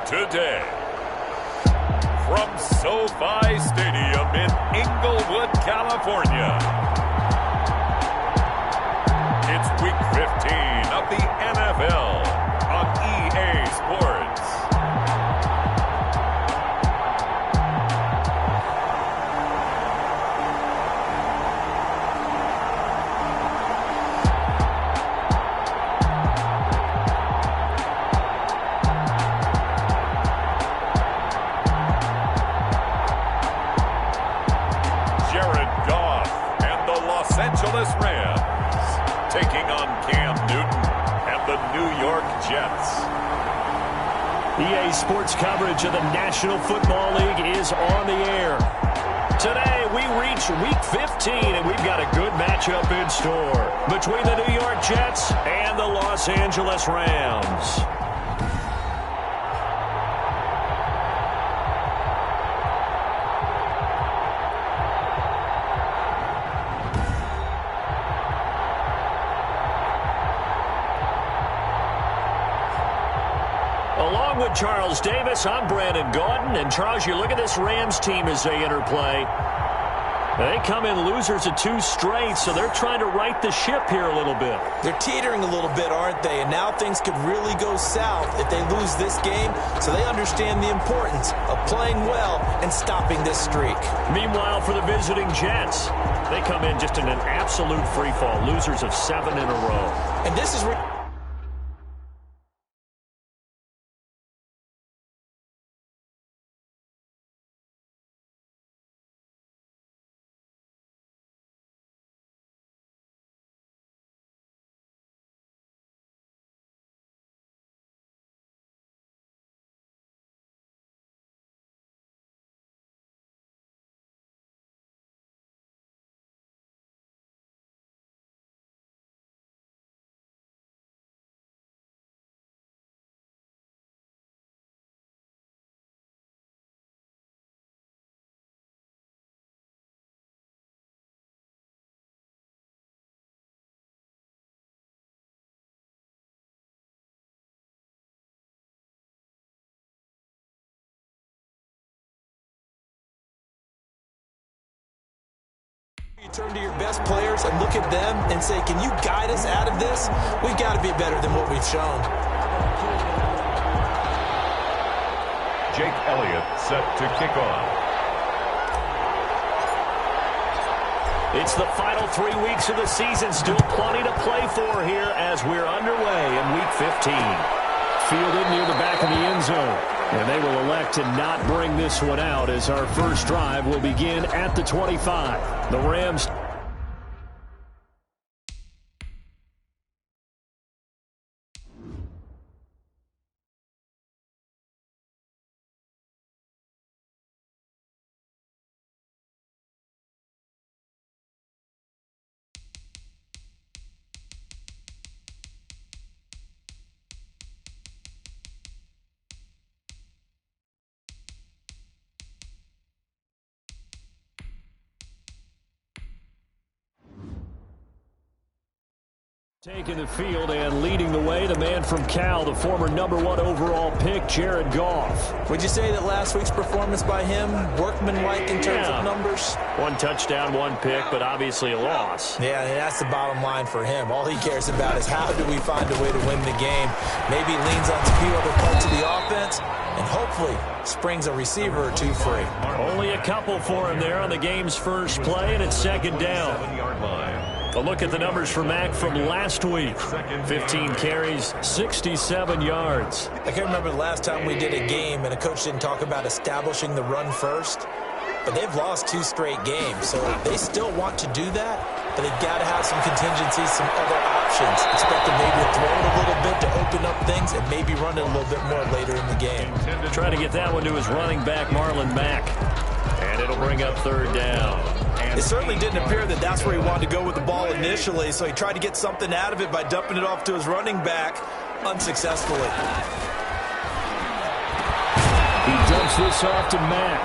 today. From SoFi Stadium in Inglewood, California, it's Week 15 of the NFL on EA Sports. Rams taking on Cam Newton and the New York Jets. EA Sports coverage of the National Football League is on the air. Today we reach Week 15 and we've got a good matchup in store between the New York Jets and the Los Angeles Rams. Along with Charles Davis, I'm Brandon Gaudin. And Charles, you look at this Rams team as they interplay. They come in losers of 2 straight, so they're trying to right the ship here a little bit. They're teetering a little bit, aren't they? And now things could really go south if they lose this game. So they understand the importance of playing well and stopping this streak. Meanwhile, for the visiting Jets, they come in just in an absolute free fall, losers of 7 in a row. And this is where... You turn to your best players and look at them and say, can you guide us out of this? We've got to be better than what we've shown. Jake Elliott set to kick off. It's the final 3 weeks of the season. Still plenty to play for here as we're underway in Week 15. Fielded near the back of the end zone. And they will elect to not bring this one out as our first drive will begin at the 25. The Rams... Taking the field and leading the way, the man from Cal, the former #1 overall pick, Jared Goff. Would you say that last week's performance by him, workmanlike in terms of numbers? 1 touchdown, 1 pick, but obviously a loss. Yeah, and that's the bottom line for him. All he cares about is how do we find a way to win the game. Maybe leans on a few other parts of the offense, and hopefully springs a receiver or 2 free. Only a couple for him there on the game's first play, and it's second down. 7-yard line. A look at the numbers for Mack from last week. 15 carries, 67 yards. I can't remember the last time we did a game and a coach didn't talk about establishing the run first. But they've lost 2 straight games, so they still want to do that. But they've got to have some contingencies, some other options. Expect them maybe to throw it a little bit to open up things and maybe run it a little bit more later in the game. Try to get that one to his running back, Marlon Mack. And it'll bring up third down. It certainly didn't appear that that's where he wanted to go with the ball initially, so he tried to get something out of it by dumping it off to his running back unsuccessfully. He dumps this off to Mack.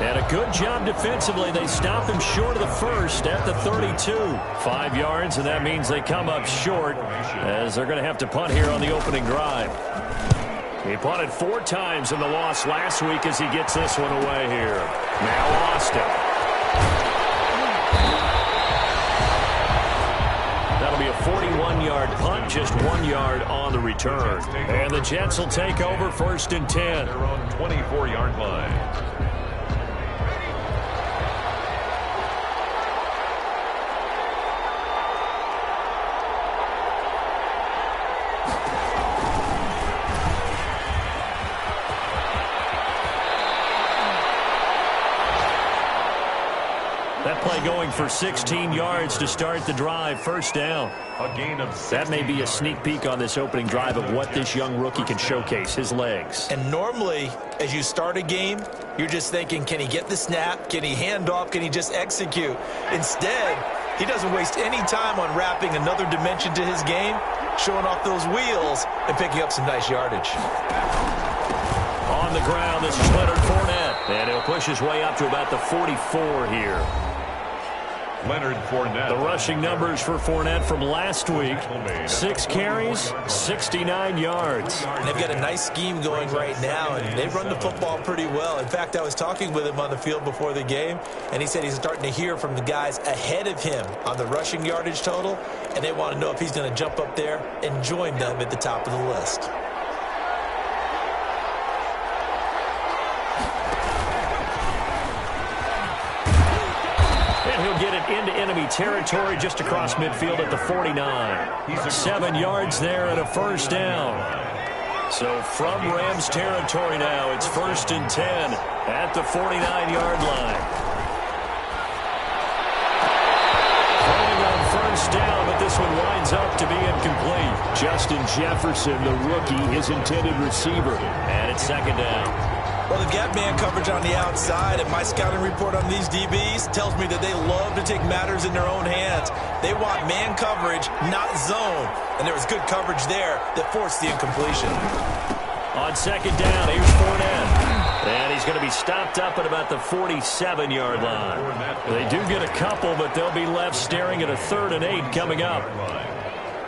And a good job defensively. They stop him short of the first at the 32. 5 yards, and that means they come up short as they're going to have to punt here on the opening drive. He punted 4 times in the loss last week as he gets this one away here. Now Austin. That'll be a 41-yard punt, just 1 yard on the return. And the Jets will take over 1st and 10. They're on 24-yard line. That play going for 16 yards to start the drive. 1st down. A gain of 16. That may be a sneak peek on this opening drive of what this young rookie can showcase, his legs. And normally, as you start a game, you're just thinking, can he get the snap? Can he hand off? Can he just execute? Instead, he doesn't waste any time on wrapping another dimension to his game, showing off those wheels, and picking up some nice yardage. On the ground, this is Leonard Fournette. And he'll push his way up to about the 44 here. Leonard Fournette. The rushing numbers for Fournette from last week. 6 carries, 69 yards. And they've got a nice scheme going right now, and they run the football pretty well. In fact, I was talking with him on the field before the game, and he said he's starting to hear from the guys ahead of him on the rushing yardage total, and they want to know if he's going to jump up there and join them at the top of the list. Get it into enemy territory just across midfield at the 49. 7 yards there and a 1st down. So from Rams territory now, it's 1st and 10 at the 49-yard line. Throwing on 1st down, but this one winds up to be incomplete. Justin Jefferson, the rookie, his intended receiver. And it's 2nd down. Well, they've got man coverage on the outside, and my scouting report on these DBs tells me that they love to take matters in their own hands. They want man coverage, not zone. And there was good coverage there that forced the incompletion. On 2nd down, here's Fournette. And he's going to be stopped up at about the 47-yard line. They do get a couple, but they'll be left staring at a 3rd and 8 coming up.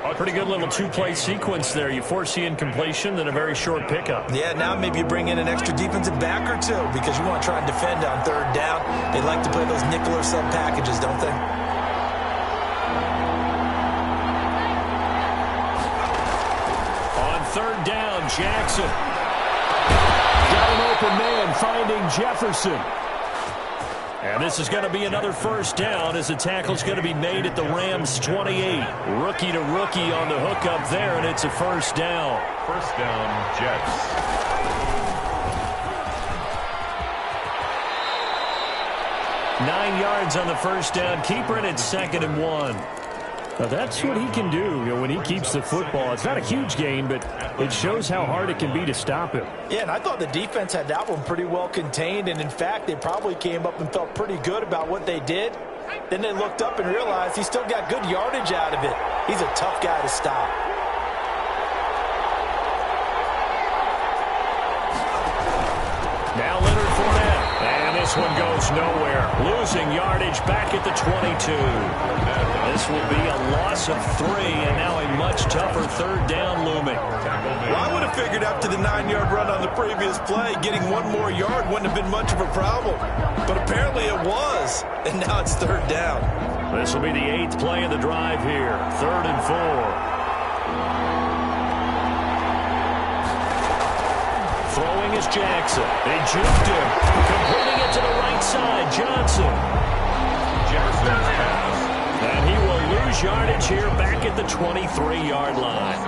A pretty good little 2-play sequence there. You force the incompletion, then a very short pickup. Yeah, now maybe you bring in an extra defensive back or two because you want to try and defend on 3rd down. They like to play those nickel or sub packages, don't they? On 3rd down, Jackson. Got an open man finding Jefferson. And this is going to be another 1st down as the tackle's going to be made at the Rams' 28. Rookie to rookie on the hook up there, and it's a 1st down. 1st down, Jets. Nine yards on the 1st down. Keeper it at 2nd and 1. Now that's what he can do, when he keeps the football. It's not a huge gain, but it shows how hard it can be to stop him. Yeah, and I thought the defense had that one pretty well contained, and in fact, they probably came up and felt pretty good about what they did. Then they looked up and realized he still got good yardage out of it. He's a tough guy to stop. Now Leonard Fournette. And this one goes nowhere. Losing yardage back at the 22. This will be a loss of 3, and now a much tougher 3rd down looming. Well, I would have figured after the 9-yard run on the previous play, getting 1 more yard wouldn't have been much of a problem. But apparently it was, and now it's 3rd down. This will be the 8th play of the drive here. 3rd and 4. Throwing is Jackson. They juked him. Completing it to the right side. Johnson. Jefferson's pass. And he will lose yardage here back at the 23-yard line.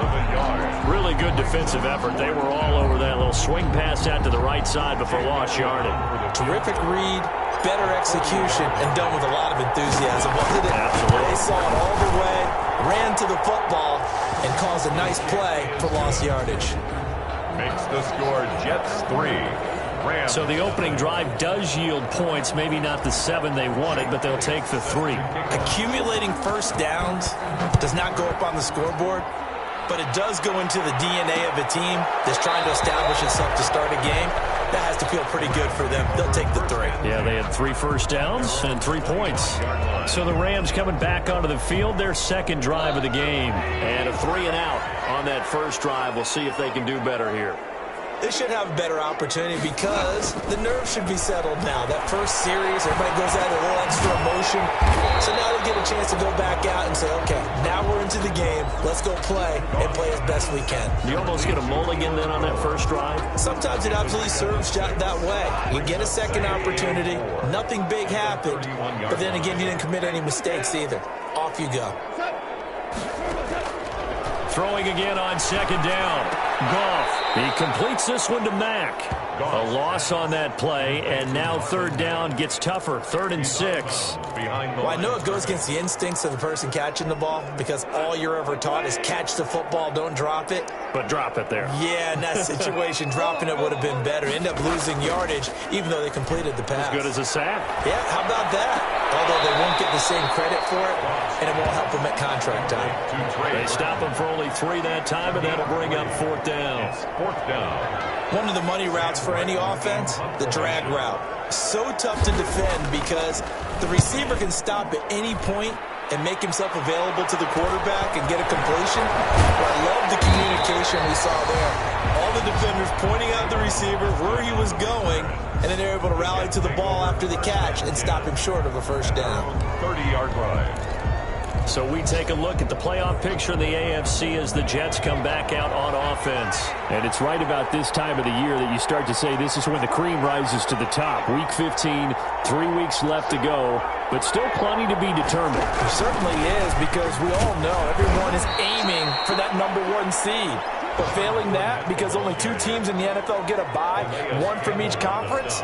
Really good defensive effort. They were all over that little swing pass out to the right side before lost yardage. Terrific read, better execution, and done with a lot of enthusiasm, wasn't it? Absolutely. They saw it all the way, ran to the football, and caused a nice play for lost yardage. Makes the score Jets 3. Rams. So the opening drive does yield points, maybe not the 7 they wanted, but they'll take the 3. Accumulating 1st downs does not go up on the scoreboard, but it does go into the DNA of a team that's trying to establish itself to start a game. that has to feel pretty good for them. They'll take the 3. Yeah, they had 3 first downs and 3 points. So the Rams coming back onto the field, their second drive of the game. And a 3 and out on that first drive. We'll see if they can do better here. They should have a better opportunity because the nerves should be settled now. That first series, everybody goes out with a little extra emotion. So now they get a chance to go back out and say, okay, now we're into the game. Let's go play and play as best we can. You almost get a mulligan then on that first drive? Sometimes it absolutely serves that way. You get a second opportunity. Nothing big happened. But then again, you didn't commit any mistakes either. Off you go. Throwing again on second down. Goff. He completes this one to Mack. A loss on that play, and now third down gets tougher. 3rd and 6. Well, I know it goes against the instincts of the person catching the ball because all you're ever taught is catch the football, don't drop it. But drop it there. Yeah, in that situation, dropping it would have been better. End up losing yardage, even though they completed the pass. As good as a sack. Yeah, how about that? Although they won't get the same credit for it, and it won't help them at contract time. They stop him for only 3 that time, and that'll bring up 4th down. One of the money routes for any offense, the drag route. So tough to defend because the receiver can stop at any point and make himself available to the quarterback and get a completion. But I love the communication we saw there. All the defenders pointing out the receiver where he was going, and then they're able to rally to the ball after the catch and stop him short of a first down. 30-yard drive. So we take a look at the playoff picture in the AFC as the Jets come back out on offense. And it's right about this time of the year that you start to say this is when the cream rises to the top. Week 15, 3 weeks left to go, but still plenty to be determined. It certainly is because we all know everyone is aiming for that #1 seed. But failing that, because only 2 teams in the NFL get a bye, 1 from each conference,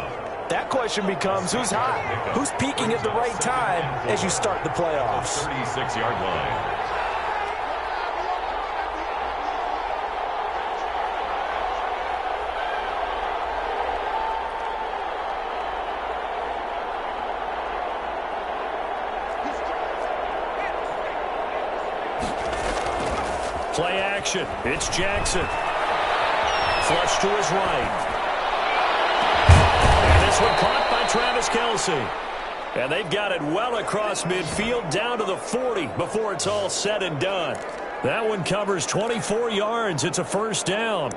that question becomes who's hot? Who's peaking at the right time as you start the playoffs? 36-yard line. Play action. It's Jackson. Flush to his right. This one caught by Travis Kelce. And they've got it well across midfield down to the 40 before it's all said and done. That one covers 24 yards. It's a first down.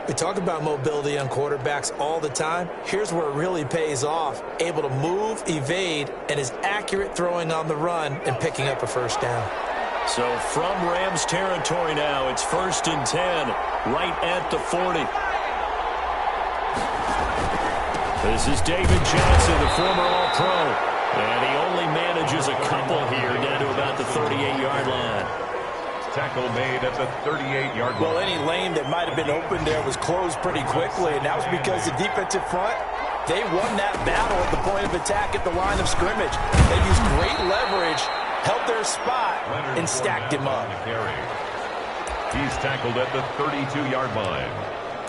We talk about mobility on quarterbacks all the time. Here's where it really pays off. Able to move, evade, and is accurate throwing on the run and picking up a first down. So from Rams territory now, it's 1st and 10, right at the 40. This is David Johnson, the former All-Pro, and he only manages a couple here down to about the 38-yard line. Tackle made at the 38-yard line. Well, any lane that might have been open there was closed pretty quickly, and that was because the defensive front, they won that battle at the point of attack at the line of scrimmage. They used great leverage, held their spot, and stacked him up. He's tackled at the 32-yard line.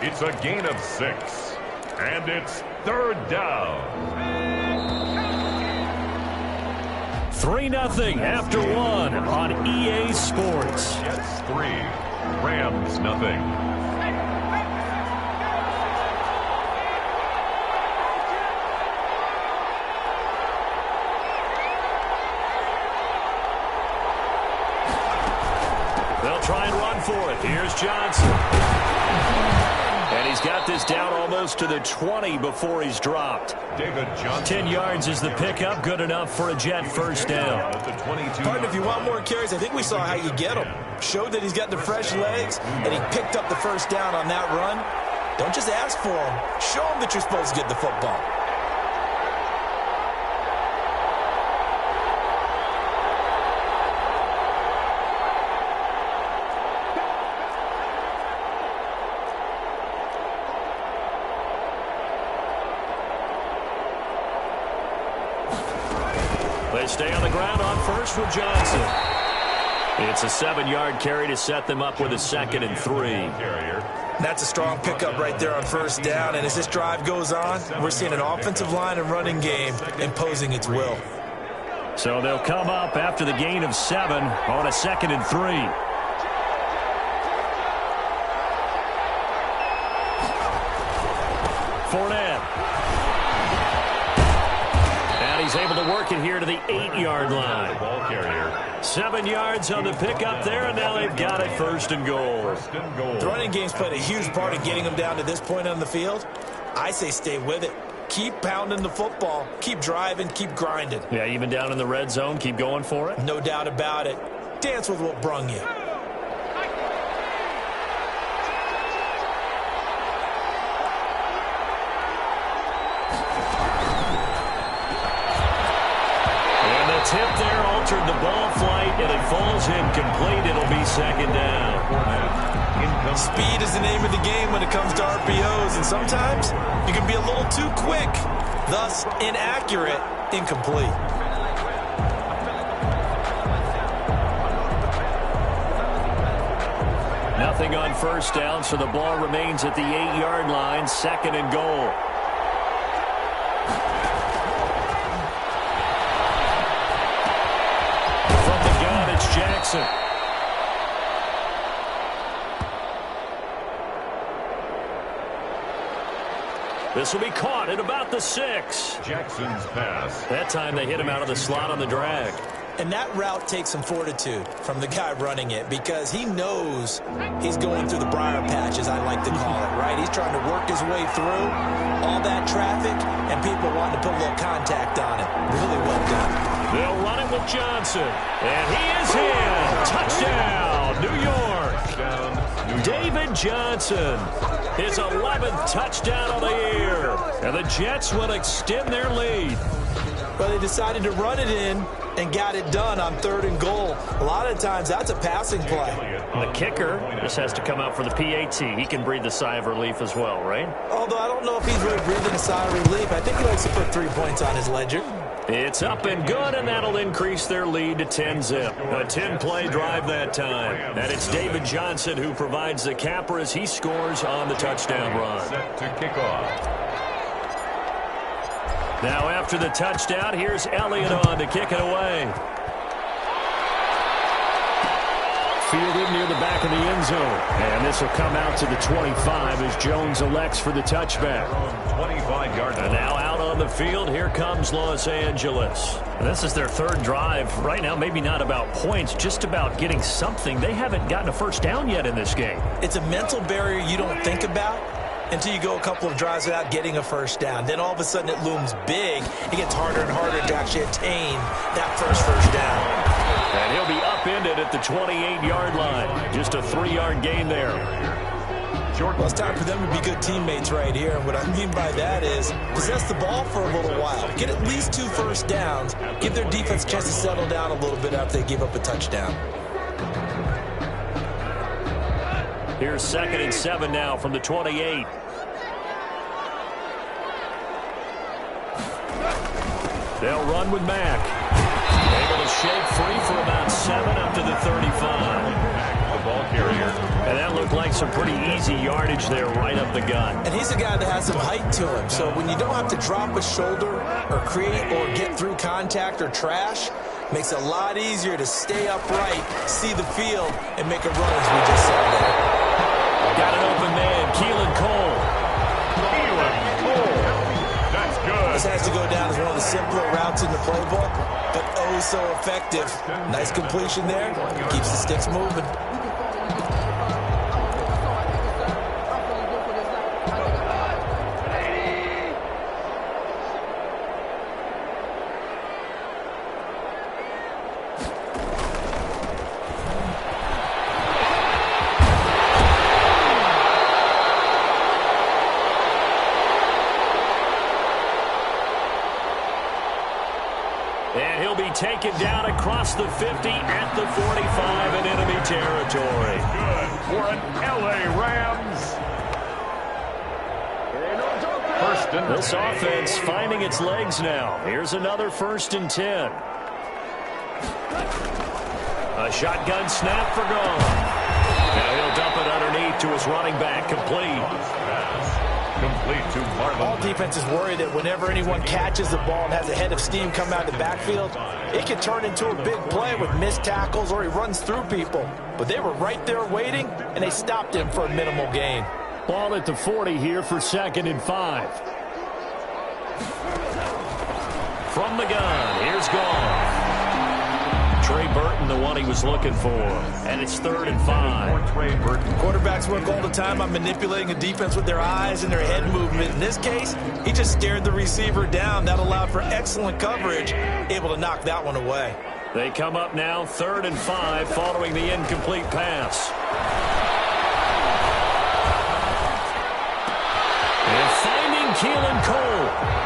It's a gain of 6, and it's 3rd down. 3-0 after 1 on EA Sports. Jets 3, Rams nothing. They'll try and run for it. Here's Johnson. And he's got this down almost to the 20 before he's dropped. David Johnson. 10 yards is the pickup. Good enough for a Jet first down. Pardon, if you want more carries, I think we saw how you get them. Showed that he's got the fresh legs, and he picked up the first down on that run. Don't just ask for them. Show them that you're supposed to get the football. They stay on the ground on first with Johnson. It's a 7-yard carry to set them up with a 2nd and 3. That's a strong pickup right there on first down. And as this drive goes on, we're seeing an offensive line and running game imposing its will. So they'll come up after the gain of 7 on a 2nd and 3. work it here to the 8-yard line. Ball carrier. 7 yards on the pickup there, and now they've got it first and goal. The running game's played a huge part in getting them down to this point on the field. I say stay with it. Keep pounding the football. Keep driving. Keep grinding. Yeah, even down in the red zone, keep going for it. No doubt about it. Dance with what brung you. Tip there altered the ball flight, and it falls incomplete. It'll be second down. Speed is the name of the game when it comes to RPOs, and sometimes you can be a little too quick, thus inaccurate, incomplete. Nothing on first down, so the ball remains at the 8-yard line, second and goal. Jackson. This will be caught at about the 6. Jackson's pass. That time they hit him out of the slot on the drag. And that route takes some fortitude from the guy running it because he knows he's going through the briar patch, as I like to call it, right? He's trying to work his way through all that traffic and people wanting to put a little contact on it. Really well done. They'll run it with Johnson. And he is in. Touchdown, New York. David Johnson. His 11th touchdown of the year. And the Jets will extend their lead. Well, they decided to run it in and got it done on 3rd and goal. A lot of times that's a passing play. The kicker just has to come out for the PAT. He can breathe a sigh of relief as well, right? Although I don't know if he's really breathing a sigh of relief. I think he likes to put 3 points on his ledger. It's up and good, and that'll increase their lead to 10-zip. A 10-play drive that time. And it's David Johnson who provides the capper as he scores on the touchdown run. Set to kick off. Now after the touchdown, here's Elliott on to kick it away. Fielded near the back of the end zone. And this will come out to the 25 as Jones elects for the touchback. 25-yard line. And now out on the field, here comes Los Angeles. And this is their 3rd drive. Right now, maybe not about points, just about getting something. They haven't gotten a first down yet in this game. It's a mental barrier you don't think about until you go a couple of drives without getting a first down. Then all of a sudden it looms big. It gets harder and harder to actually attain that first down. And he'll be upended at the 28-yard line. Just a 3-yard gain there. Well, it's time for them to be good teammates right here. And what I mean by that is possess the ball for a little while. Get at least 2 first downs. Give their defense a chance to settle down a little bit after they give up a touchdown. Here's 2nd and 7 now from the 28. They'll run with Mack. Able to shake free for about 7 up to the 35. The ball carrier. And that looked like some pretty easy yardage there right up the gut. And he's a guy that has some height to him. So when you don't have to drop a shoulder or create or get through contact or trash, makes it a lot easier to stay upright, see the field, and make a run as we just saw there. Got an open man, Keelan Cole. That's good. This has to go down as one of the simpler routes in the playbook, but oh so effective. Nice completion there. Keeps the sticks moving. And he'll be taken down across the 50 at the 45 in enemy territory. Good for an LA Rams. First and This offense finding its legs now. Here's another 1st and 10. A shotgun snap for goal. Now he'll dump it underneath to his running back, complete. Complete to Marlon. All defenses worry that whenever anyone catches the ball and has a head of steam come out of the backfield, it can turn into a big play with missed tackles or he runs through people. But they were right there waiting, and they stopped him for a minimal gain. Ball at the 40 here for 2nd and 5. From the gun, here's Goff. Trey Burton, the one he was looking for. And it's 3rd and 5. Quarterbacks work all the time on manipulating a defense with their eyes and their head movement. In this case, he just stared the receiver down. That allowed for excellent coverage, able to knock that one away. They come up now 3rd and 5 following the incomplete pass. And finding Keelan Cole.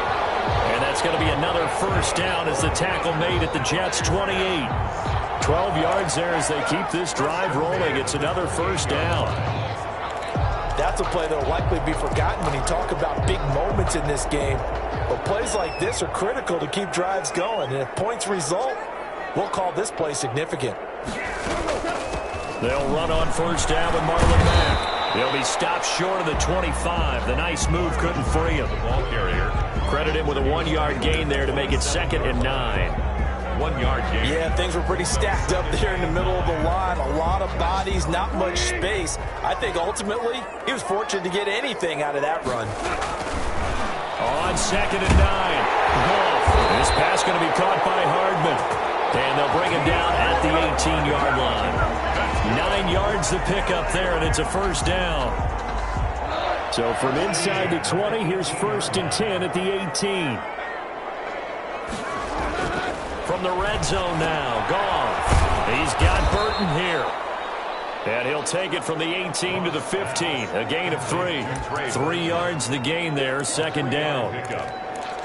And that's going to be another first down as the tackle made at the Jets' 28. 12 yards there as they keep this drive rolling. It's another first down. That's a play that will likely be forgotten when you talk about big moments in this game. But plays like this are critical to keep drives going. And if points result, we'll call this play significant. They'll run on first down with Marlon Mack. He'll be stopped short of the 25. The nice move couldn't free him. Ball carrier. Credit him with a 1-yard gain there to make it 2nd and 9. 1-yard gain. Yeah, things were pretty stacked up there in the middle of the line. A lot of bodies, not much space. I think ultimately he was fortunate to get anything out of that run. On 2nd and 9. Goff. This pass going to be caught by Hardman. And they'll bring him down at the 18-yard line. 9 yards to pick up there, and it's a first down. So from inside the 20, here's 1st and 10 at the 18. From the red zone now, Goff. He's got Burton here. And he'll take it from the 18 to the 15. A gain of 3. 3 yards the gain there, 2nd down.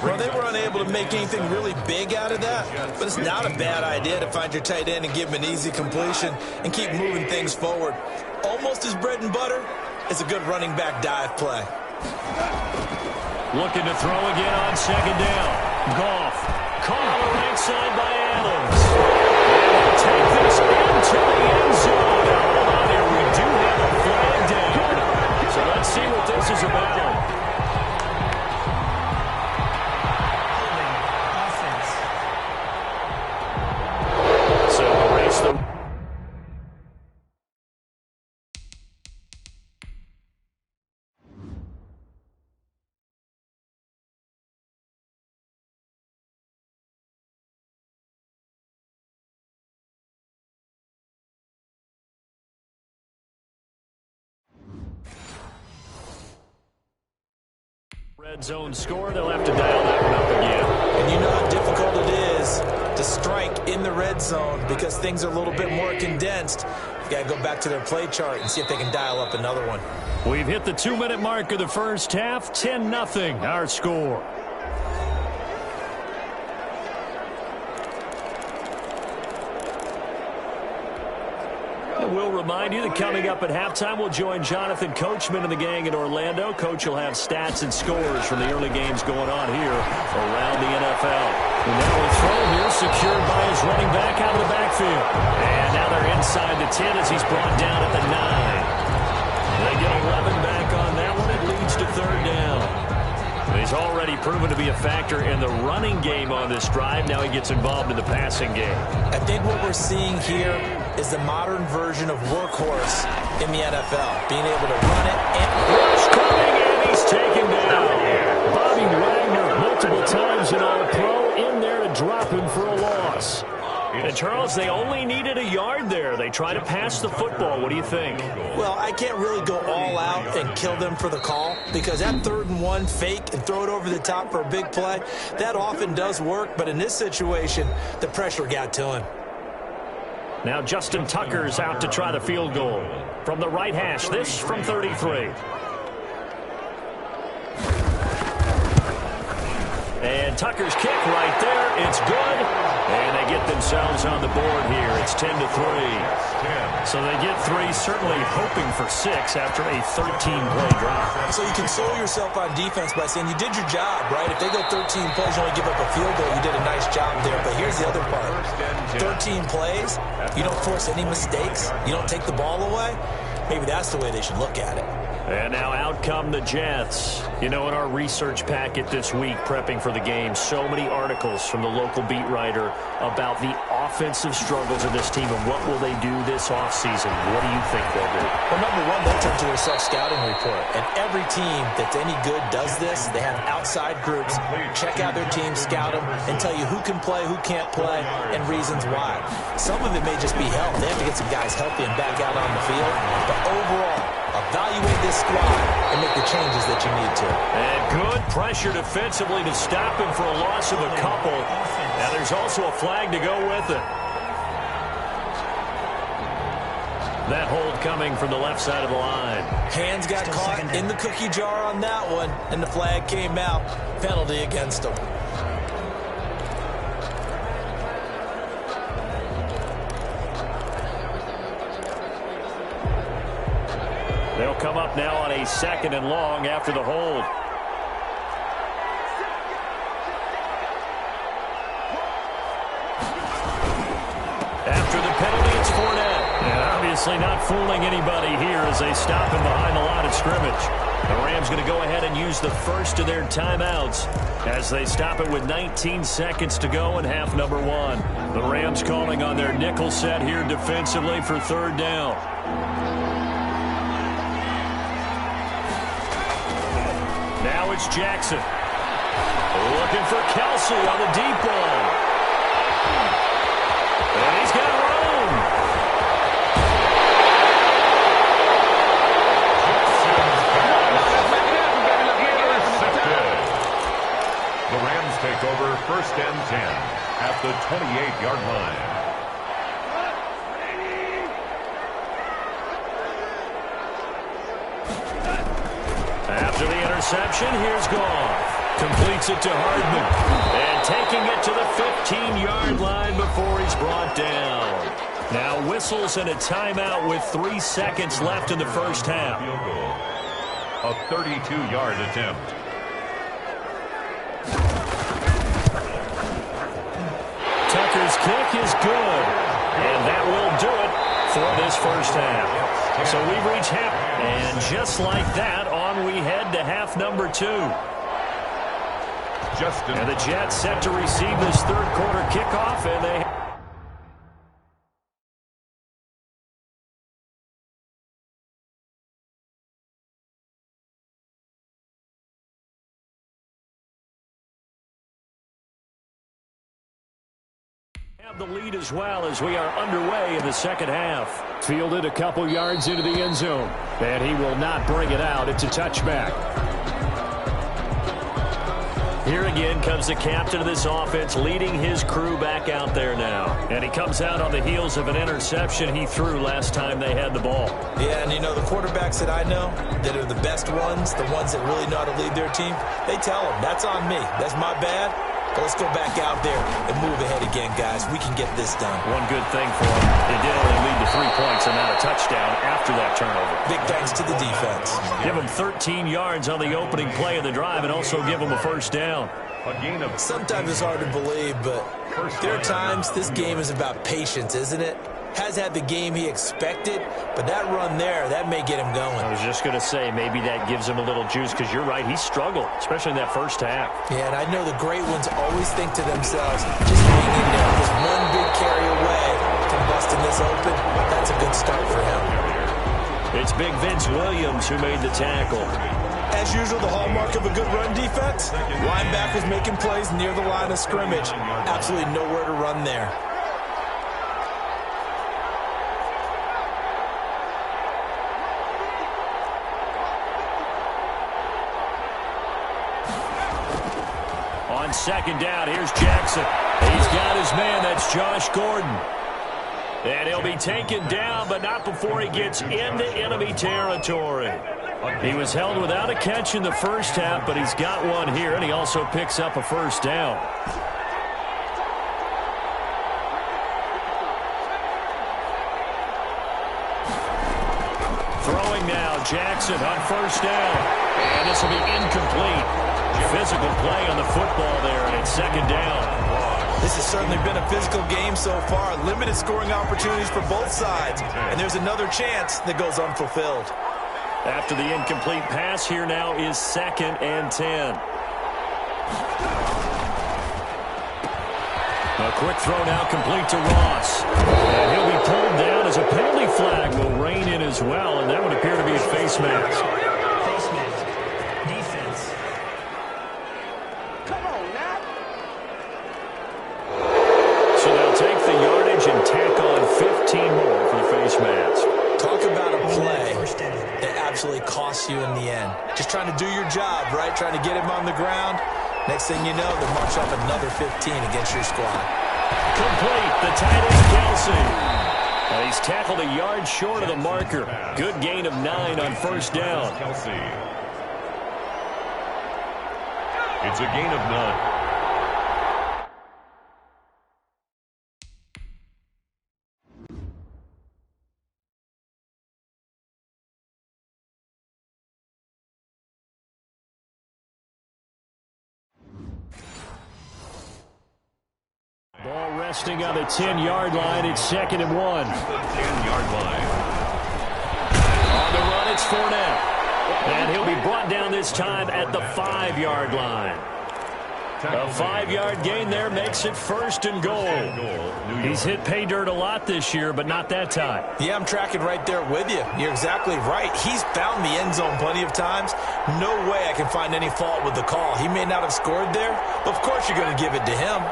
Well, they were unable to make anything really big out of that, but it's not a bad idea to find your tight end and give him an easy completion and keep moving things forward. Almost as bread and butter is a good running back dive play. Looking to throw again on 2nd down. Goff caught on the right side by Adams. And they'll take this into the end zone. Hold on here, we do have a flag down. So let's see what this is about. Red zone score, they'll have to dial that one up again. And you know how difficult it is to strike in the red zone because things are a little bit more condensed. You got to go back to their play chart and see if they can dial up another one. We've hit the 2-minute mark of the first half. 10-0 our score. We'll remind you that coming up at halftime, we'll join Jonathan Coachman and the gang in Orlando. Coach will have stats and scores from the early games going on here around the NFL. And now a throw here secured by his running back out of the backfield. And now they're inside the 10 as he's brought down at the 9. They get 11 back on that one. It leads to 3rd down. He's already proven to be a factor in the running game on this drive. Now he gets involved in the passing game. I think what we're seeing here is the modern version of workhorse in the NFL. Being able to run it and rush coming, and he's taken down. Bobby Wagner, multiple times an All-Pro, in there to drop him for a loss. And, Charles, they only needed a yard there. They try to pass the football. What do you think? Well, I can't really go all out and kill them for the call because that 3rd and 1 fake and throw it over the top for a big play, that often does work. But in this situation, the pressure got to him. Now Justin Tucker's out to try the field goal. From the right hash, this from 33. And Tucker's kick right there. It's good. And they get themselves on the board here. It's 10-3. So they get 3, certainly hoping for 6 after a 13-play drive. So you console yourself on defense by saying you did your job, right? If they go 13 plays, you only give up a field goal, you did a nice job there. But here's the other part. 13 plays, you don't force any mistakes, you don't take the ball away. Maybe that's the way they should look at it. And now out come the Jets. You know, in our research packet this week, prepping for the game, so many articles from the local beat writer about the offensive struggles of this team, and what will they do this offseason? What do you think they'll do? Well, number one, they'll turn to their self-scouting report. And every team that's any good does this. They have outside groups, check out their team, scout them, and tell you who can play, who can't play, and reasons why. Some of it may just be health. They have to get some guys healthy and back out on the field. But overall, evaluate this squad and make the changes that you need to. And good pressure defensively to stop him for a loss of a couple. Now there's also a flag to go with it. That hold coming from the left side of the line. Hands got caught in the cookie jar on that one, and the flag came out. Penalty against them. They'll come up now on a 2nd and long after the hold. After the penalty, it's Fournette. And obviously not fooling anybody here as they stop him behind the line of scrimmage. The Rams going to go ahead and use the first of their timeouts as they stop it with 19 seconds to go in half number 1. The Rams calling on their nickel set here defensively for 3rd down. Now it's Jackson. Looking for Kelsey on the deep ball. And he's got room. The Rams take over 1st and 10 at the 28-yard line. After the interception, here's Goff. Completes it to Hardman. And taking it to the 15-yard line before he's brought down. Now whistles and a timeout with 3 seconds left in the first half. A 32-yard attempt. Tucker's kick is good. And that will do it for this first half. So we've reached half. And just like that, on we head to half number 2. And the Jets set to receive this 3rd quarter kickoff, and they have the lead as well as we are underway in the second half. Fielded a couple yards into the end zone, and he will not bring it out. It's a touchback. Here again comes the captain of this offense, leading his crew back out there now. And he comes out on the heels of an interception he threw last time they had the ball. Yeah, and you know, the quarterbacks that I know that are the best ones, the ones that really know how to lead their team, they tell them, that's on me. That's my bad. But let's go back out there and move ahead again, guys. We can get this done. One good thing for him, it did only lead to 3 points and not a touchdown after that turnover. Big thanks to the defense. Give him 13 yards on the opening play of the drive and also give him a first down. Sometimes it's hard to believe, but there are times this game is about patience, isn't it? Has had the game he expected, but that run there, that may get him going. I was just going to say, maybe that gives him a little juice, because you're right, he struggled, especially in that first half. Yeah, and I know the great ones always think to themselves, just hang in there, just one big carry away from busting this open. That's a good start for him. It's Big Vince Williams who made the tackle. As usual, the hallmark of a good run defense, linebackers making plays near the line of scrimmage. Absolutely nowhere to run there. On 2nd down, here's Jackson. He's got his man, that's Josh Gordon. And he'll be taken down, but not before he gets into enemy territory. He was held without a catch in the first half, but he's got one here, and he also picks up a first down. Throwing now, Jackson on first down. And this will be incomplete. Physical play on the football there, and it's 2nd down. This has certainly been a physical game so far. Limited scoring opportunities for both sides. And there's another chance that goes unfulfilled. After the incomplete pass, here now is 2nd and 10. A quick throw now complete to Ross. And he'll be pulled down as a penalty flag will rein in as well, and that would appear to be a face mask. Face mask. Defense. Come on now. So they'll take the yardage and tack on 15 more for the face mask. Talk about a play that absolutely costs you in the end. Just trying to do your job, right? Trying to get him on the ground. Next thing you know, they'll march off another 15 against your squad. Complete. The tight end, Kelsey. And he's tackled a yard short of the marker. Good gain of 9 on first down. Kelsey. It's a gain of 9. Ball resting on the 10-yard line. It's 2nd and 1. The 10-yard line. On the run, it's Fournette. And he'll be brought down this time at the 5-yard line. A 5-yard gain there makes it 1st and goal. He's hit pay dirt a lot this year, but not that time. Yeah, I'm tracking right there with you. You're exactly right. He's found the end zone plenty of times. No way I can find any fault with the call. He may not have scored there, but of course you're going to give it to him.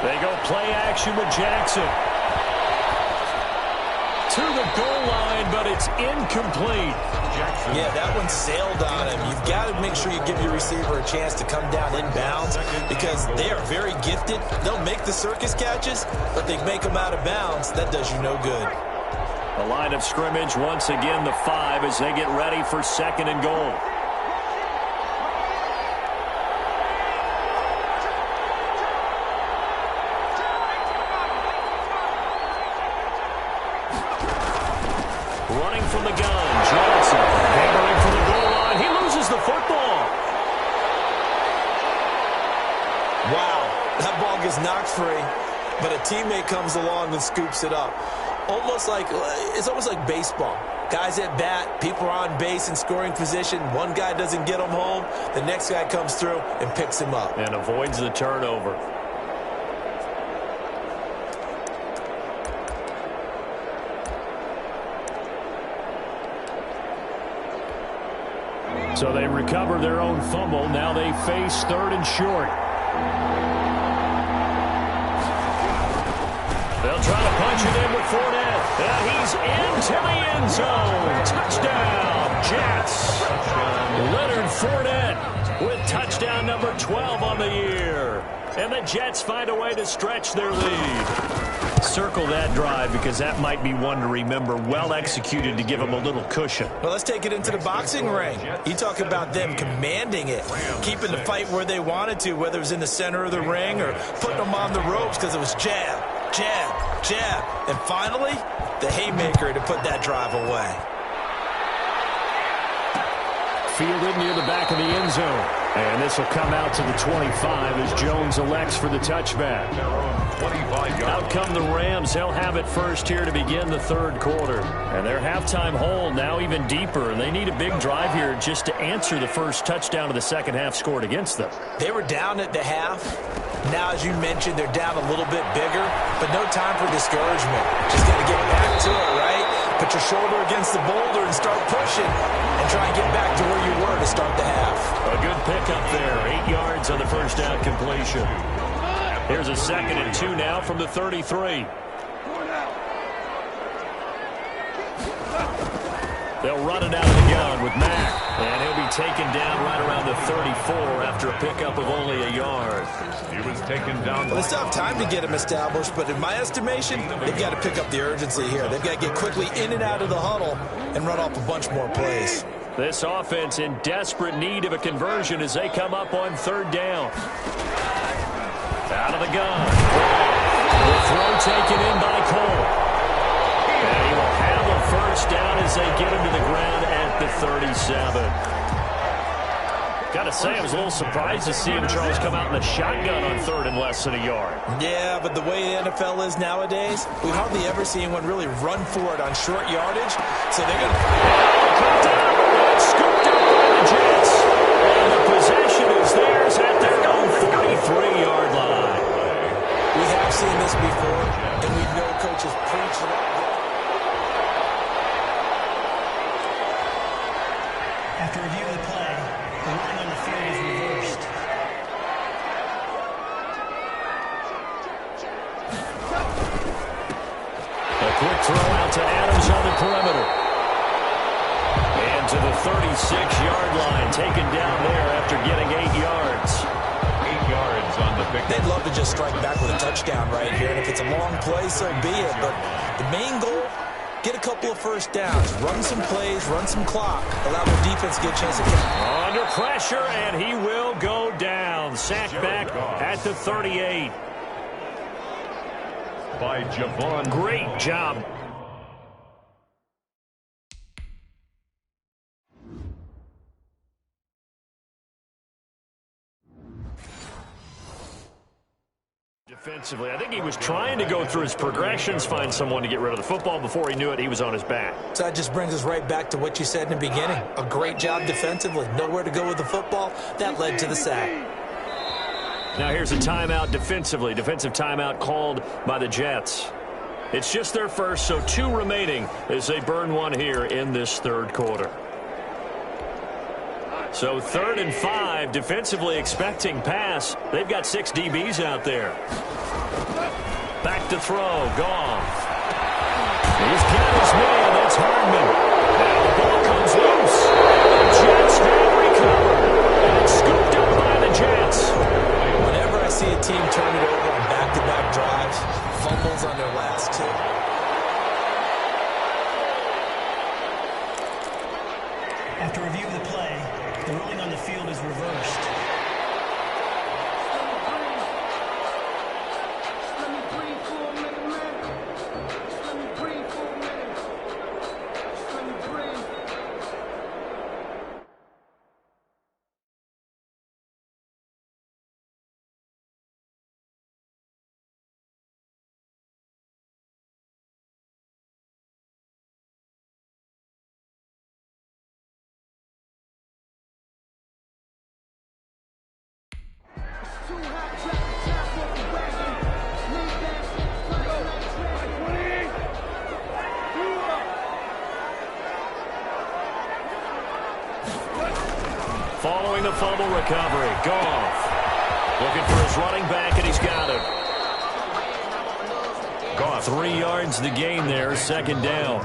They go play action with Jackson. To the goal line, but it's incomplete. Jackson. Yeah, that one sailed on him. You've got to make sure you give your receiver a chance to come down inbounds because they are very gifted. They'll make the circus catches, but they make them out of bounds. That does you no good. The line of scrimmage, once again, the 5 as they get ready for 2nd and goal. Running from the gun, Johnson. Hammering for the goal line. He loses the football. Wow, that ball gets knocked free, but a teammate comes along and scoops it up. It's almost like baseball. Guys at bat, people are on base in scoring position. One guy doesn't get him home. The next guy comes through and picks him up. And avoids the turnover. So they recover their own fumble. Now they face 3rd and short. They'll try to punch it in with Fournette. And he's into the end zone. Touchdown, Jets. Leonard Fournette with touchdown number 12 on the year. And the Jets find a way to stretch their lead. Circle that drive because that might be one to remember. Well executed to give them a little cushion. Well, let's take it into the boxing ring. You talk about them commanding it, keeping the fight where they wanted to, whether it was in the center of the ring or putting them on the ropes because it was jab, jab, jab. And finally, the haymaker to put that drive away. Fielded near the back of the end zone. And this will come out to the 25 as Jones elects for the touchback. Out come the Rams. They'll have it first here to begin the 3rd quarter. And their halftime hole now even deeper. And they need a big drive here just to answer the first touchdown of the second half scored against them. They were down at the half. Now, as you mentioned, they're down a little bit bigger, but no time for discouragement. Just got to get back to it, right? Put your shoulder against the boulder and start pushing and try and get back to where you were to start the half. A good pickup there. 8 yards on the first down completion. Here's a 2nd and 2 now from the 33. They'll run it out of the gun with Mack. And he'll be taken down right around the 34 after a pickup of only a yard. He was taken down. Well, they still have time to get him established, but in my estimation, they've got to pick up the urgency here. They've got to get quickly in and out of the huddle and run off a bunch more plays. This offense in desperate need of a conversion as they come up on 3rd down. Out of the gun. The throw taken in by Cole. And he will have a first down as they get him to the ground at the 37. Gotta say, I was a little surprised to see him, Charles, come out in the shotgun on third and less than a yard. Yeah, but the way the NFL is nowadays, we hardly ever see anyone really run for it on short yardage. So they're going to scooped up by the Jets. And the possession is theirs at their own 43-yard line. We have seen this before, and we know coaches preach it. After review of the play, the ruling on the field is reversed. A quick throw out to Adams on the perimeter. And to the 36-yard line, taken down there after getting 8 yards. 8 yards on the pick. They'd love to just strike back with a touchdown right here, and if it's a long play, so be it. But the main goal, get a couple of first downs, run some plays, run some clock, allow the defense to get a chance to kick. Under pressure, and he will go down. Sacked back at the 38. By Javon. Great job. Defensively, I think he was trying to go through his progressions, find someone to get rid of the football. Before he knew it, he was on his back. So that just brings us right back to what you said in the beginning. A great job defensively. Nowhere to go with the football. That led to the sack. Now here's a timeout defensively. Defensive timeout called by the Jets. It's just their first, so 2 remaining as they burn one here in this third quarter. So 3rd and 5, defensively expecting pass. They've got 6 DBs out there. Back to throw, Goff. He's got his man, that's Hardman. Now the ball comes loose. The Jets now recover. And it's scooped up by the Jets. Whenever I see a team turn it over on back-to-back drives, fumbles on their last 2. After review of the play, the ruling on the field is reversed. Following the fumble recovery, Goff looking for his running back, and he's got it. Goff, 3 yards to gain there, 2nd down.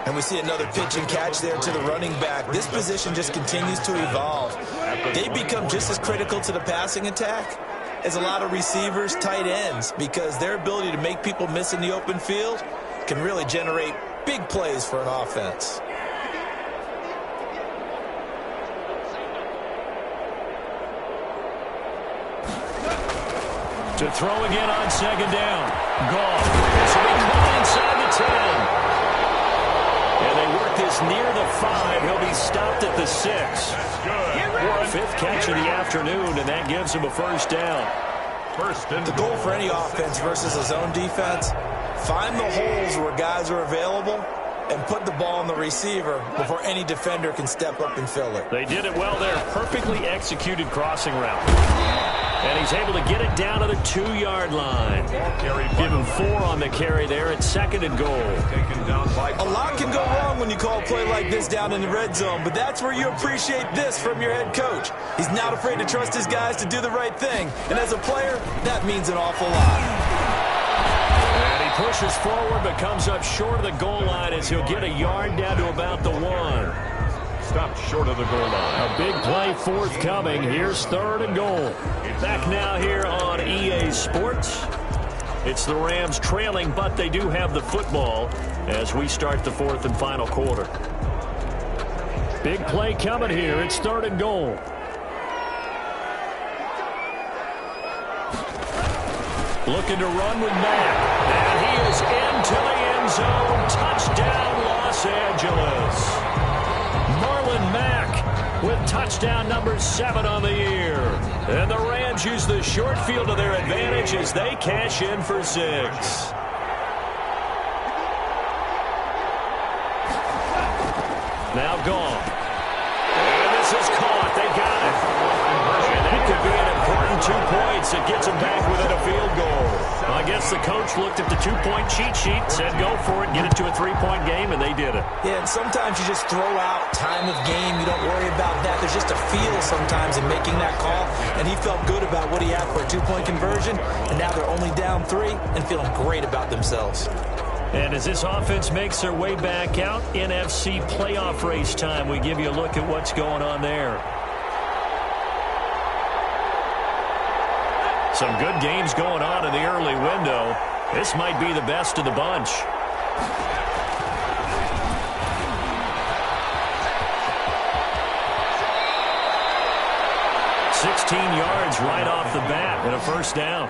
And we see another pitch and catch there to the running back. This position just continues to evolve. They become just as critical to the passing attack as a lot of receivers, tight ends, because their ability to make people miss in the open field can really generate big plays for an offense. To throw again on 2nd down. Goff. This will be caught inside the 10. And they work this near the 5. He'll be stopped at the 6. That's good. 5th catch of the afternoon, and that gives him a 1st down. First and The goal for any offense versus a zone defense, find the holes where guys are available and put the ball on the receiver before any defender can step up and fill it. They did it well there. Perfectly executed crossing route. And he's able to get it down to the 2-yard line. Give him 4 on the carry there at 2nd and goal. A lot can go wrong when you call a play like this down in the red zone, but that's where you appreciate this from your head coach. He's not afraid to trust his guys to do the right thing. And as a player, that means an awful lot. And he pushes forward but comes up short of the goal line as he'll get a yard down to about the 1. Stopped short of the goal line. A big play forthcoming. Here's 3rd and goal. Back now here on EA Sports. It's the Rams trailing, but they do have the football as we start the 4th and final quarter. Big play coming here. It's 3rd and goal. Looking to run with Mack. And he is into the end zone. Touchdown, Los Angeles. Marlon Mack with touchdown number 7 on the year. And the Rams use the short field to their advantage as they cash in for 6. Now gone. And this is caught. They got it. And that could be an important 2 points that gets them back within a field goal. Well, I guess the coach looked at the 2-point cheat sheet, said go for it, get it to a 3-point game, and they did it. Yeah, and sometimes you just throw out time of game. You don't worry about that. There's just a feel sometimes in making that call, and he felt good about what he had for a 2-point conversion, and now they're only down 3 and feeling great about themselves. And as this offense makes their way back out, NFC playoff race time, we give you a look at what's going on there. Some good games going on in the early window. This might be the best of the bunch. Yards right off the bat and a first down.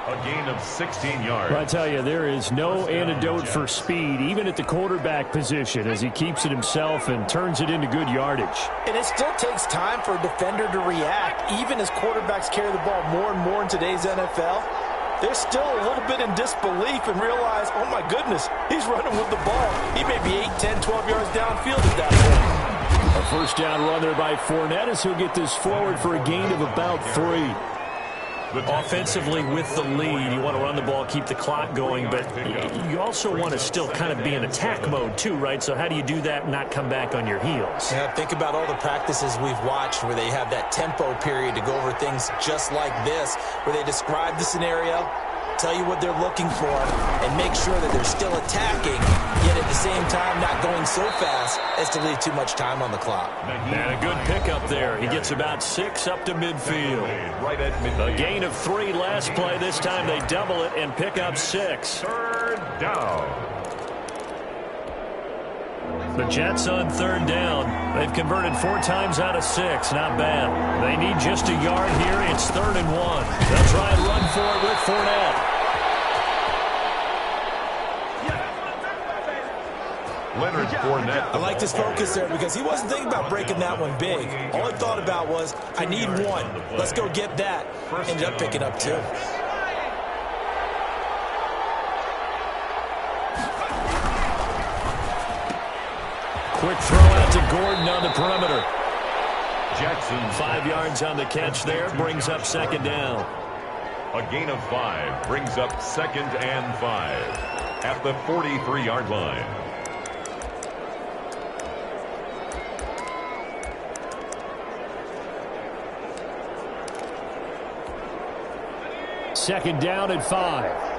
A gain of 16 yards. Well, I tell you, there is no antidote for speed, even at the quarterback position, as he keeps it himself and turns it into good yardage. And it still takes time for a defender to react, even as quarterbacks carry the ball more and more in today's NFL. They're still a little bit in disbelief and realize, oh my goodness, he's running with the ball. He may be 8, 10, 12 yards downfield at that point. A first down run there by Fournette as he'll get this forward for a gain of about 3. Offensively with the lead, you want to run the ball, keep the clock going, but you also want to still kind of be in attack mode too, right? So how do you do that and not come back on your heels? Yeah, think about all the practices we've watched where they have that tempo period to go over things just like this, where they describe the scenario, tell you what they're looking for, and make sure that they're still attacking, yet at the same time not going so fast as to leave too much time on the clock. And a good pickup there. He gets about 6 up to midfield. A gain of 3 last play. This time they double it and pick up 6. Third down. The Jets on third down. They've converted 4 times out of 6. Not bad. They need just a yard here. It's 3rd and 1. They'll try and run for it with Fournette. Leonard Fournette. I like his focus there because he wasn't thinking about breaking that one big. All he thought about was, I need 1. Let's go get that. Ended up picking up 2. Quick throw out to Gordon on the perimeter. Jackson. 5 yards on the catch there. Brings up 2nd down. A gain of 5 brings up 2nd and 5 at the 43-yard line. Second down at 5.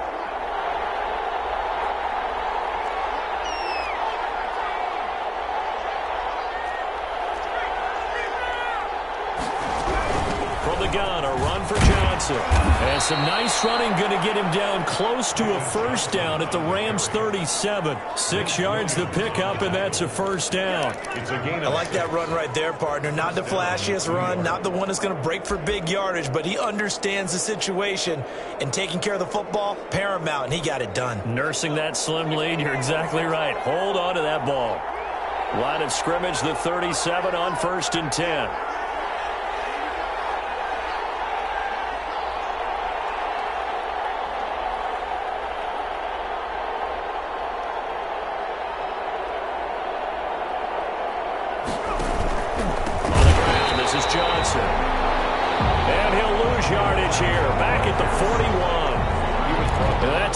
Gun, a run for Johnson. And some nice running, going to get him down close to a first down at the Rams 37. 6 yards the pickup, and that's a first down. It's a gain. I like that run right there, partner. Not the flashiest run, not the one that's going to break for big yardage, but he understands the situation, and taking care of the football, paramount, and he got it done. Nursing that slim lead, you're exactly right. Hold on to that ball. Line of scrimmage, the 37 on 1st and 10.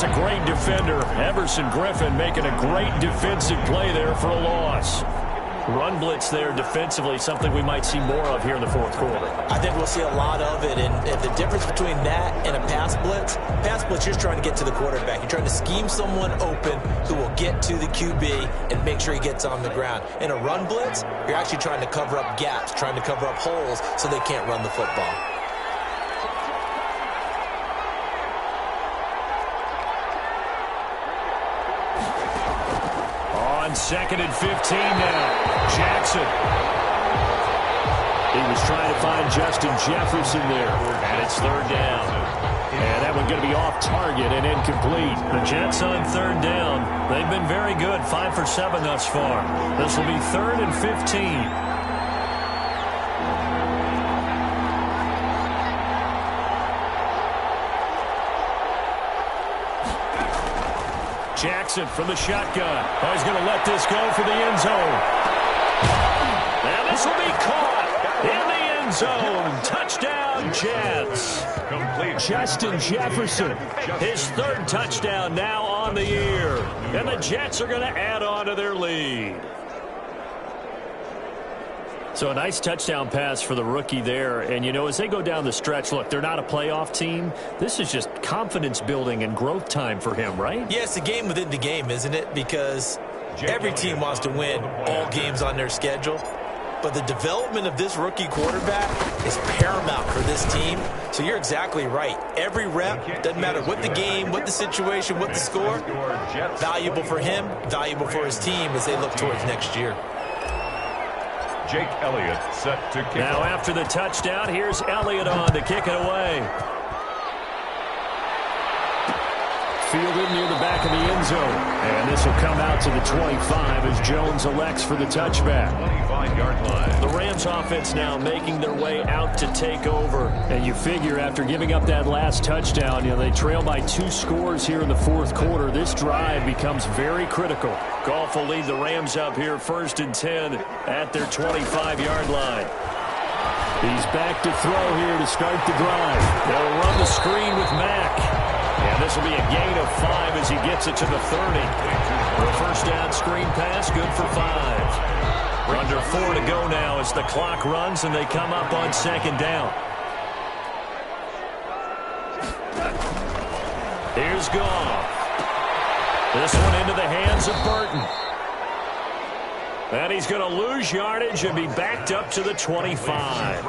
That's a great defender. Everson Griffin making a great defensive play there for a loss. Run blitz there defensively, something we might see more of here in the 4th quarter. I think we'll see a lot of it, and the difference between that and a pass blitz, you're trying to get to the quarterback. You're trying to scheme someone open who will get to the QB and make sure he gets on the ground. In a run blitz, you're actually trying to cover up gaps, trying to cover up holes so they can't run the football. On 2nd and 15 now. Jackson. He was trying to find Justin Jefferson there. And it's 3rd down. And that one going to be off target and incomplete. The Jets on 3rd down. They've been very good. 5 for 7 thus far. This will be 3rd and 15. Jackson from the shotgun. Oh, he's going to let this go for the end zone. And this will be caught in the end zone. Touchdown, Jets. Justin Jefferson, his third touchdown now on the year. And the Jets are going to add on to their lead. So a nice touchdown pass for the rookie there. And, you know, as they go down the stretch, look, they're not a playoff team. This is just confidence building and growth time for him, right? Yeah, it's a game within the game, isn't it? Because every team wants to win all games on their schedule. But the development of this rookie quarterback is paramount for this team. So you're exactly right. Every rep, doesn't matter what the game, what the situation, what the score, valuable for him, valuable for his team as they look towards next year. Jake Elliott set to kick now off. After the touchdown, here's Elliott on to kick it away. Fielded near the back of the end zone. And this will come out to the 25 as Jones elects for the touchback. 25-yard line. The Rams offense now making their way out to take over. And you figure after giving up that last touchdown, you know, they trail by 2 scores here in the fourth quarter. This drive becomes very critical. Goff will lead the Rams up here 1st and 10 at their 25-yard line. He's back to throw here to start the drive. They'll run the screen with Mack. And this will be a gain of 5 as he gets it to the 30. The first down screen pass, good for 5. We're under 4 to go now as the clock runs and they come up on 2nd down. Here's Goff. This one into the hands of Burton. And he's going to lose yardage and be backed up to the 25.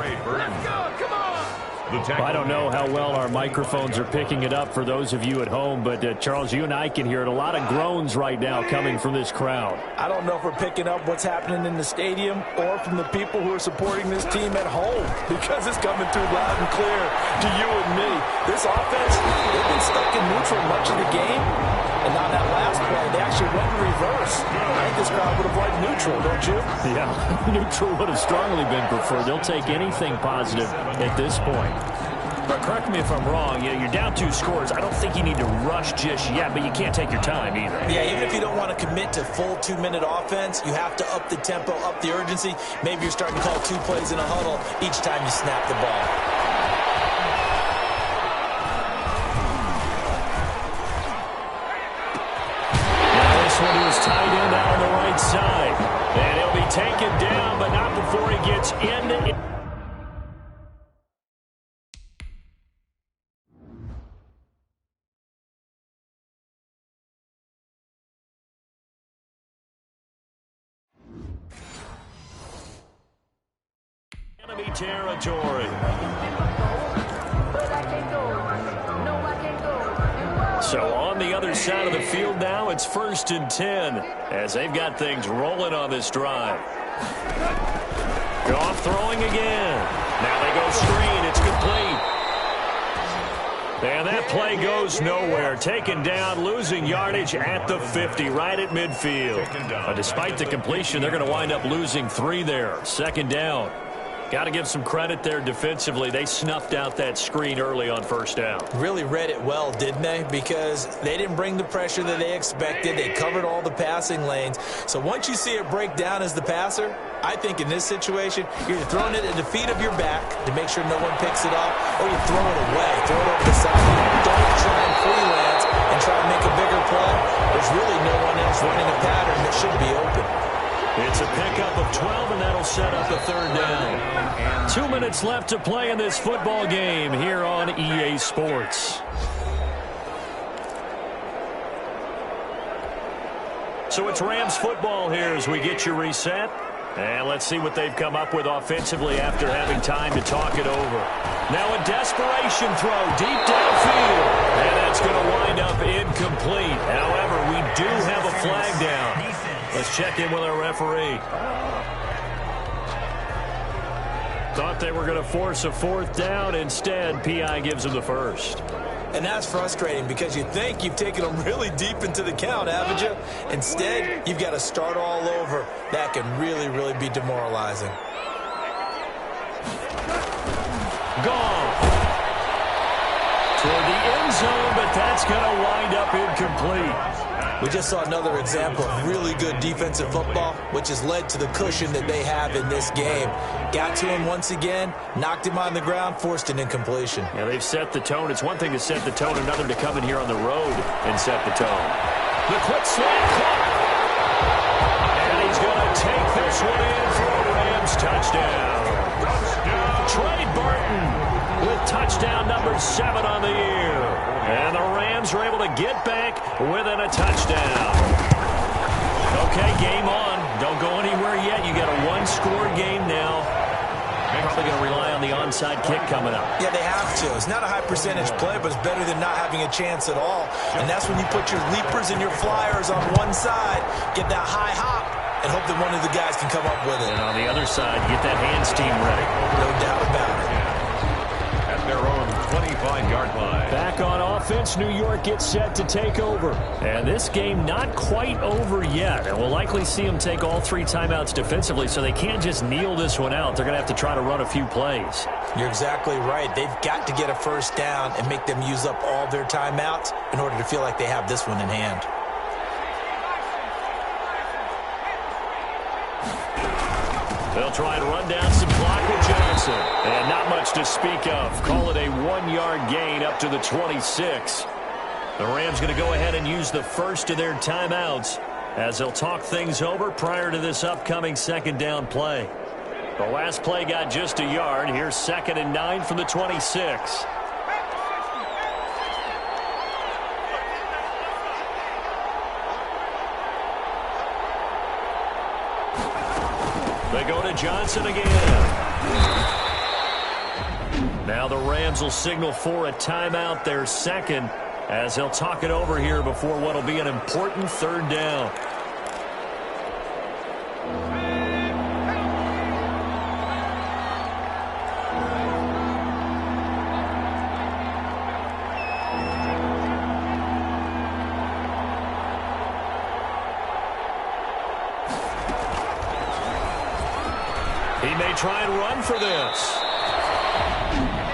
I don't know how well our microphones are picking it up for those of you at home, but Charles, you and I can hear it. A lot of groans right now coming from this crowd. I don't know if we're picking up what's happening in the stadium or from the people who are supporting this team at home, because it's coming through loud and clear to you and me. This offense, they've been stuck in neutral much of the game, and on that last play, they actually went in reverse. I think this crowd would have liked neutral, don't you? Yeah, neutral would have strongly been preferred. They'll take anything positive at this point. But correct me if I'm wrong, you're down 2 scores. I don't think you need to rush just yet, but you can't take your time either. Yeah, even if you don't want to commit to full 2-minute offense, you have to up the tempo, up the urgency. Maybe you're starting to call 2 plays in a huddle each time you snap the ball. Now this one is tight end out on the right side. And he'll be taken down, but not before he gets into it. Enemy territory. So on the other side of the field now, it's 1st and 10 as they've got things rolling on this drive. Goff throwing again. Now they go screen. It's complete. And that play goes nowhere. Taken down, losing yardage at the 50, right at midfield. Despite the completion, they're going to wind up losing 3 there. 2nd down. Got to give some credit there defensively. They snuffed out that screen early on 1st down. Really read it well, didn't they? Because they didn't bring the pressure that they expected. They covered all the passing lanes. So once you see it break down as the passer, I think in this situation, you're throwing it at the feet of your back to make sure no one picks it up, or you throw it away, throw it over the sideline. Don't try and freelance and try and make a bigger play. There's really no one else running a pattern that should be open. It's a pickup of 12, and that'll set up a 3rd down. 2 minutes left to play in this football game here on EA Sports. So it's Rams football here as we get you reset. And let's see what they've come up with offensively after having time to talk it over. Now a desperation throw deep downfield. And that's going to wind up incomplete. However, we do have a flag down. Let's check in with our referee. Thought they were going to force a 4th down. Instead, P.I. gives them the 1st. And that's frustrating because you think you've taken them really deep into the count, haven't you? Instead, you've got to start all over. That can really, really be demoralizing. Gone. Toward the end zone, but that's going to wind up incomplete. We just saw another example of really good defensive football, which has led to the cushion that they have in this game. Got to him once again, knocked him on the ground, forced an incompletion. Yeah, they've set the tone. It's one thing to set the tone, another to come in here on the road and set the tone. The quick slant clock. And he's going to take this one in for a Rams touchdown. Trey Burton with touchdown number 7 on the year. And the Rams are able to get back within a touchdown. Okay, game on. Don't go anywhere yet. You got a one-score game now. They're probably going to rely on the onside kick coming up. Yeah, they have to. It's not a high-percentage play, but it's better than not having a chance at all. And that's when you put your leapers and your flyers on one side, get that high hop, and hope that one of the guys can come up with it. And on the other side, get that hands team ready. No doubt about it. At their own 25-yard line. Back on offense, New York gets set to take over. And this game not quite over yet. And we'll likely see them take all 3 timeouts defensively, so they can't just kneel this one out. They're going to have to try to run a few plays. You're exactly right. They've got to get a first down and make them use up all their timeouts in order to feel like they have this one in hand. They'll try and run down some clock with Johnson. And not much to speak of. Call it a 1-yard gain up to the 26. The Rams going to go ahead and use the first of their timeouts as they'll talk things over prior to this upcoming second down play. The last play got just a yard. Here's 2nd and 9 from the 26. They go to Johnson again. Now the Rams will signal for a timeout, their second, as they'll talk it over here before what will be an important 3rd down. He may try and run for this.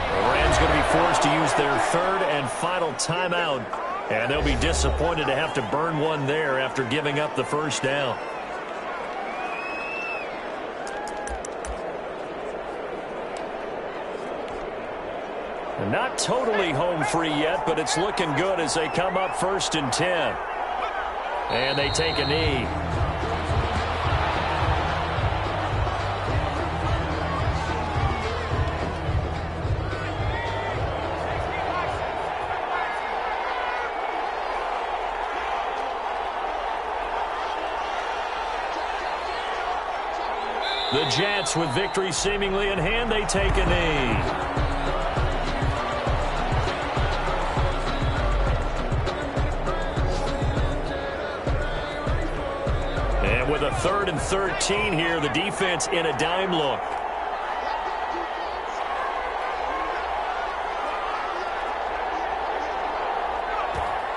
The Rams going to be forced to use their 3rd and final timeout, and they'll be disappointed to have to burn one there after giving up the first down. And not totally home free yet, but it's looking good as they come up 1st and 10. And they take a knee. The Jets, with victory seemingly in hand, they take a knee. And with a 3rd and 13 here, the defense in a dime look.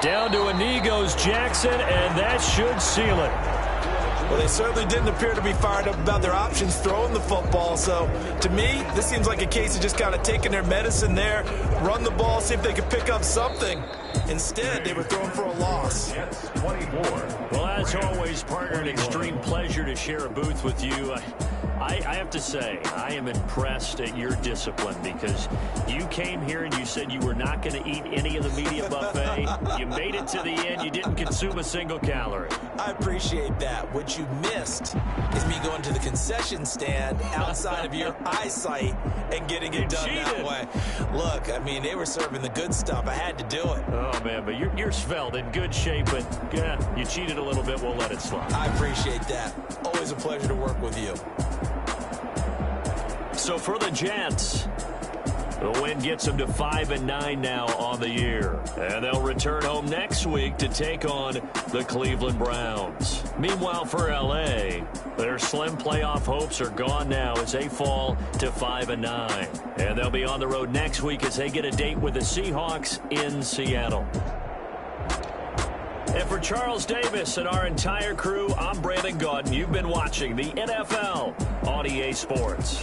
Down to a knee goes Jackson, and that should seal it. Well, they certainly didn't appear to be fired up about their options throwing the football. So, to me, this seems like a case of just kind of taking their medicine there, run the ball, see if they could pick up something. Instead, they were throwing for a loss. 24. Well, as always, partner, an extreme pleasure to share a booth with you. I have to say, I am impressed at your discipline because you came here and you said you were not going to eat any of the media buffet. You made it to the end. You didn't consume a single calorie. I appreciate that. What you missed is me going to the concession stand outside of your eyesight and getting it done that way. Look, I mean, they were serving the good stuff. I had to do it. Oh, man, but you're svelte, in good shape, but yeah, you cheated a little bit. We'll let it slide. I appreciate that. Always a pleasure to work with you. So for the Jets, the win gets them to 5-9 now on the year. And they'll return home next week to take on the Cleveland Browns. Meanwhile, for L.A., their slim playoff hopes are gone now as they fall to 5-9. And they'll be on the road next week as they get a date with the Seahawks in Seattle. And for Charles Davis and our entire crew, I'm Brandon Gaudin. You've been watching the NFL on EA Sports.